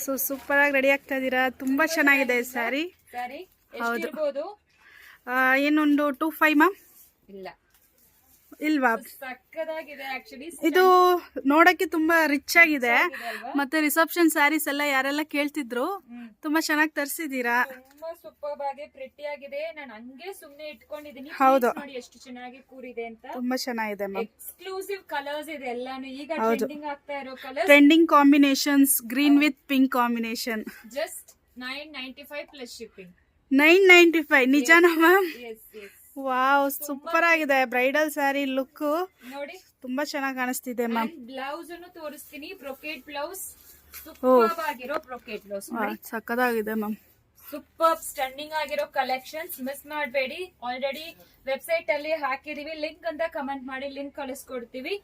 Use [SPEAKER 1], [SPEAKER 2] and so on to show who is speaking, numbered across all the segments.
[SPEAKER 1] So super ಆಗಿ ready ಆಗ್ತಾ ಇದೀರಾ. ತುಂಬಾ ಚೆನ್ನಾಗಿದೆ ಸ್ಯಾರಿ. ಹೌದು. ಏನೊಂದು 25 ಮ್ಯಾಮ್? ಇಲ್ವಾ? ಇದು ನೋಡಕ್ಕೆ ತುಂಬಾ ರಿಚ್ ಆಗಿದೆ. ಮತ್ತೆ ರಿಸೆಪ್ಷನ್ ಸ್ಯಾರೀಸ್ ಎಲ್ಲ ಯಾರೆಲ್ಲ ಕೇಳ್ತಿದ್ರು, ತುಂಬಾ ಚೆನ್ನಾಗಿ ತರಿಸಿದೀರಾ.
[SPEAKER 2] ಸೂಪರ್ ಆಗಿ ಪ್ರಿಟಿ ಆಗಿದೆ. ನಾನು ಹಂಗೆ ಸುಮ್ನೆ ಇಟ್ಕೊಂಡಿದೀನಿ.
[SPEAKER 1] ಹೌದು,
[SPEAKER 2] ನೋಡಿ ಎಷ್ಟು ಚೆನ್ನಾಗಿ ಕೂರಿದೆ ಅಂತ.
[SPEAKER 1] ತುಂಬಾ ಚೆನ್ನಾಗಿದೆ ಮ್ಯಾಮ್.
[SPEAKER 2] ಎಕ್ಸ್ಕ್ಲೂಸಿವ್ ಕಲರ್ಸ್ ಇದೆ ಎಲ್ಲಾನು. ಈಗ ಟ್ರೆಂಡಿಂಗ್ ಆಗ್ತಾ ಇರೋ colours,
[SPEAKER 1] trending combinations, green with pink combination.
[SPEAKER 2] Just 995 plus shipping.
[SPEAKER 1] 995 ನಿಜಾನಾ ma'am?
[SPEAKER 2] Yes yes.
[SPEAKER 1] Wow, super ಆಗಿದೆ. ಬ್ರೈಡಲ್ ಸ್ಯಾರಿ ಲುಕ್
[SPEAKER 2] ನೋಡಿ
[SPEAKER 1] ತುಂಬಾ ಚೆನ್ನಾಗಿ ಕಾಣಿಸ್ತಿದೆ ಮ್ಯಾಮ್.
[SPEAKER 2] ಬ್ಲೌಸ್ ಅನ್ನು ತೋರಿಸ್ತೀನಿ. ಬ್ರೊಕೇಟ್ ಬ್ಲೌಸ್, ಸೂಪರ್ ಆಗಿರೋ ಬ್ರೊಕೇಟ್ ಬ್ಲೌಸ್.
[SPEAKER 1] ಸಕ್ಕದಾಗಿದೆ ಮ್ಯಾಮ್.
[SPEAKER 2] ಸೂಪರ್ ಸ್ಟನ್ನಿಂಗ್ ಆಗಿರೋ ಕಲೆಕ್ಷನ್ಸ್, ಮಿಸ್ ಮಾಡಬೇಡಿ. ಆಲ್ರೆಡಿ ವೆಬ್ಸೈಟ್ ಅಲ್ಲಿ ಹಾಕಿದೀವಿ, ಲಿಂಕ್ ಅಂತ ಕಮೆಂಟ್ ಮಾಡಿ, ಲಿಂಕ್ ಕಳಿಸ್ಕೊಡ್ತೀವಿ.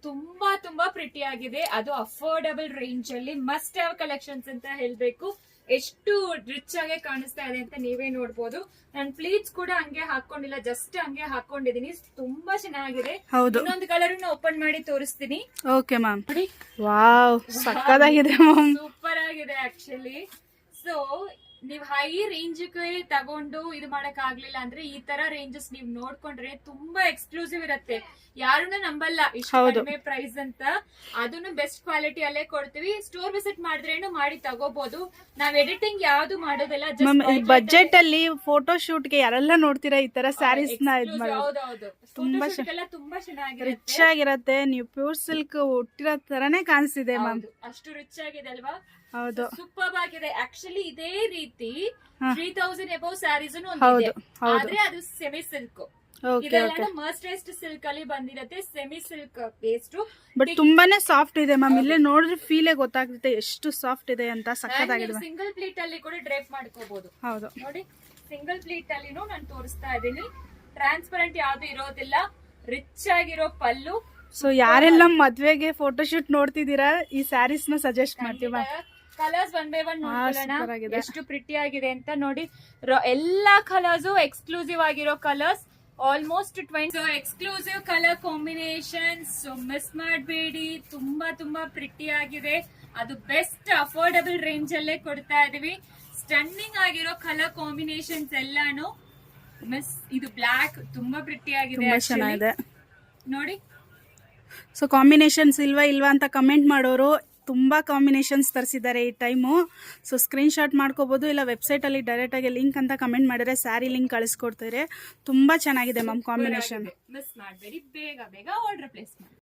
[SPEAKER 2] ತುಂಬಾ ತುಂಬಾ ಪ್ರಿಟಿ ಆಗಿದೆ. ಅದು ಅಫೋರ್ಡಬಲ್ ರೇಂಜ್ ಅಲ್ಲಿ ಮಸ್ಟ್ ಹ್ಯಾವ್ ಕಲೆಕ್ಷನ್ಸ್ ಅಂತ ಹೇಳ್ಬೇಕು. ಎಷ್ಟು ರಿಚ್ ಆಗಿ ಕಾಣಿಸ್ತಾ ಇದೆ ಅಂತ ನೀವೇ ನೋಡ್ಬೋದು. ನಾನು ಪ್ಲೀಟ್ಸ್ ಕೂಡ ಹಂಗೆ ಹಾಕೊಂಡಿಲ್ಲ, ಜಸ್ಟ್ ಹಂಗೆ ಹಾಕೊಂಡಿದೀನಿ. ತುಂಬಾ ಚೆನ್ನಾಗಿದೆ. ಇನ್ನೊಂದು ಕಲರ್ ಓಪನ್ ಮಾಡಿ ತೋರಿಸ್ತೀನಿ.
[SPEAKER 1] Okay ma'am. ವಾವ್, ಸಕ್ಕದಾಗಿದೆ ಮ್ಯಾಮ್.
[SPEAKER 2] ಸೂಪರ್ ಆಗಿದೆ ಆಕ್ಚುಲಿ. ಸೊ ನೀವ್ ಹೈ ರೇಂಜ್ ತಗೊಂಡು ಇದು ಮಾಡಕ್ ಆಗ್ಲಿಲ್ಲ ಅಂದ್ರೆ ಈ ತರ ರೇಂಜಸ್ ನೀವ್ ನೋಡ್ಕೊಂಡ್ರೆ ತುಂಬಾ ಎಕ್ಸ್ಕ್ಲೂಸಿವ್ ಇರತ್ತೆ. ಯಾರನ್ನ ನಂಬಲ್ಲ ಇಷ್ಟು ಕಡಿಮೆ ಪ್ರೈಸ್ ಅಂತ. ಅದನ್ನು ಬೆಸ್ಟ್ ಕ್ವಾಲಿಟಿ ಅಲ್ಲೇ ಕೊಡ್ತೀವಿ. ಸ್ಟೋರ್ ವಿಸಿಟ್ ಮಾಡಿದ್ರೇನು ಮಾಡಿ ತಗೋಬಹುದು. ನಾವ್ ಎಡಿಟಿಂಗ್ ಯಾವ್ದು ಮಾಡೋದಿಲ್ಲ.
[SPEAKER 1] ಬಜೆಟ್ ಅಲ್ಲಿ ಫೋಟೋ ಶೂಟ್ ಗೆ ಯಾರೆಲ್ಲ ನೋಡ್ತೀರಾ ಈ ತರ ಸ್ಯಾರೀಸ್ ನ
[SPEAKER 2] ಹೌದೌದು,
[SPEAKER 1] ತುಂಬಾ
[SPEAKER 2] ಚೆನ್ನಾಗಿ
[SPEAKER 1] ರಿಚ್ ಆಗಿರತ್ತೆ. ನೀವು ಪ್ಯೂರ್ ಸಿಲ್ಕ್ ಹುಟ್ಟಿರೋ ತರಾನೇ ಕಾಣಿಸ್ತಿದೆ ಮ್ಯಾಮ್.
[SPEAKER 2] ಅಷ್ಟು ರಿಚ್ ಆಗಿದೆ ಅಲ್ವಾ?
[SPEAKER 1] ಹೌದು,
[SPEAKER 2] ಸೂಪರ್ ಆಗಿದೆ. ಆಕ್ಚುಲಿ ಇದೇ ರೀತಿ 3000 ಎಬೌವ್ ಸ್ಯಾರೀಸ್ ಆದ್ರೆ ಅದು ಸೆಮಿ ಸಿಲ್ಕ್. ಇದೆಲ್ಲ ಮರ್ಸ್ಟೈಸ್ಡ್ ಸಿಲ್ಕ್ ಅಲ್ಲಿ ಬಂದಿರತ್ತೆ. ಸೆಮಿ ಸಿಲ್ಕ್ ಪೇಸ್ಟ್,
[SPEAKER 1] ಬಟ್ ತುಂಬಾನೇ ಸಾಫ್ಟ್ ಇದೆ ಮ್ಯಾಮ್. ಇಲ್ಲೇ ನೋಡಿದ್ರೆ ಫೀಲೇ ಗೊತ್ತಾಗುತ್ತೆ ಎಷ್ಟು ಸಾಫ್ಟ್ ಇದೆ ಅಂತ. ಸಕ್ಕತ್ತಾಗಿದೆ.
[SPEAKER 2] ಸಿಂಗಲ್ ಪ್ಲೀಟ್ ಅಲ್ಲಿ ಕೂಡ ಡ್ರೈಪ್ ಮಾಡ್ಕೋಬಹುದು.
[SPEAKER 1] ಹೌದು
[SPEAKER 2] ನೋಡಿ, ಸಿಂಗಲ್ ಪ್ಲೀಟ್ ಅಲ್ಲಿ ನಾನು ತೋರಿಸ್ತಾ ಇದ್ದೀನಿ. ಟ್ರಾನ್ಸ್ಪರೆಂಟ್ ಯಾವ್ದು ಇರೋದಿಲ್ಲ. ರಿಚ್ ಆಗಿರೋ ಪಲ್ಲು.
[SPEAKER 1] ಸೊ ಯಾರೆಲ್ಲ ಮದ್ವೆಗೆ ಫೋಟೋ ಶೂಟ್ ನೋಡ್ತಿದ್ದೀರಾ, ಈ ಸ್ಯಾರೀಸ್ ನ ಸಜೆಸ್ಟ್ ಮಾಡ್ತೀವಿ.
[SPEAKER 2] ಕಲರ್ಸ್ ಒನ್ ಬೈ ಒನ್ ನೋಡ್ಕೊಳ್ಳೋಣ ಎಷ್ಟು ಪ್ರಿಟಿ ಆಗಿದೆ ಅಂತ. ನೋಡಿ, ಎಲ್ಲಾ ಕಲರ್ಸ್ ಎಕ್ಸ್ಕ್ಲೂಸಿವ್ ಆಗಿರೋ colours. Almost 20 exclusive colour combinations. Miss ಮಾಡಬೇಡಿ. ತುಂಬಾ ತುಂಬಾ ಪ್ರಿಟಿ ಆಗಿದೆ. ಅದು ಬೆಸ್ಟ್ ಅಫೋರ್ಡಬಲ್ ರೇಂಜ್ ಅಲ್ಲೇ ಕೊಡ್ತಾ ಇದೀವಿ. ಸ್ಟನ್ನಿಂಗ್ ಆಗಿರೋ ಕಲರ್ ಕಾಂಬಿನೇಷನ್ಸ್ ಎಲ್ಲಾನು ಮಿಸ್. ಇದು ಬ್ಲಾಕ್ ತುಂಬಾ ಪ್ರಿಟಿ ಆಗಿದೆ ನೋಡಿ.
[SPEAKER 1] ಸೊ ಕಾಂಬಿನೇಷನ್ಸ್ ಇಲ್ವಾ ಅಂತ ಕಮೆಂಟ್ ಮಾಡೋರು ತುಂಬಾ ಕಾಂಬಿನೇಷನ್ಸ್ ತರಿಸಿದ್ದಾರೆ ಈ ಟೈಮು. ಸೊ ಸ್ಕ್ರೀನ್ ಶಾಟ್ ಮಾಡ್ಕೋಬಹುದು, ಇಲ್ಲ ವೆಬ್ಸೈಟ್ ಅಲ್ಲಿ ಡೈರೆಕ್ಟ್ ಆಗಿ ಲಿಂಕ್ ಅಂತ ಕಮೆಂಟ್ ಮಾಡಿದ್ರೆ ಸ್ಯಾರಿ ಲಿಂಕ್ ಕಳಿಸ್ಕೊಡ್ತಾರೆ. ತುಂಬಾ ಚೆನ್ನಾಗಿದೆ ಮ್ಯಾಮ್ ಕಾಂಬಿನೇಷನ್.
[SPEAKER 2] ಮಿಸ್ ಮಾಡಬೇಡಿ. ಬೇಗ ಬೇಗ ಆರ್ಡರ್ ಪ್ಲೇಸ್ ಮಾಡಿ.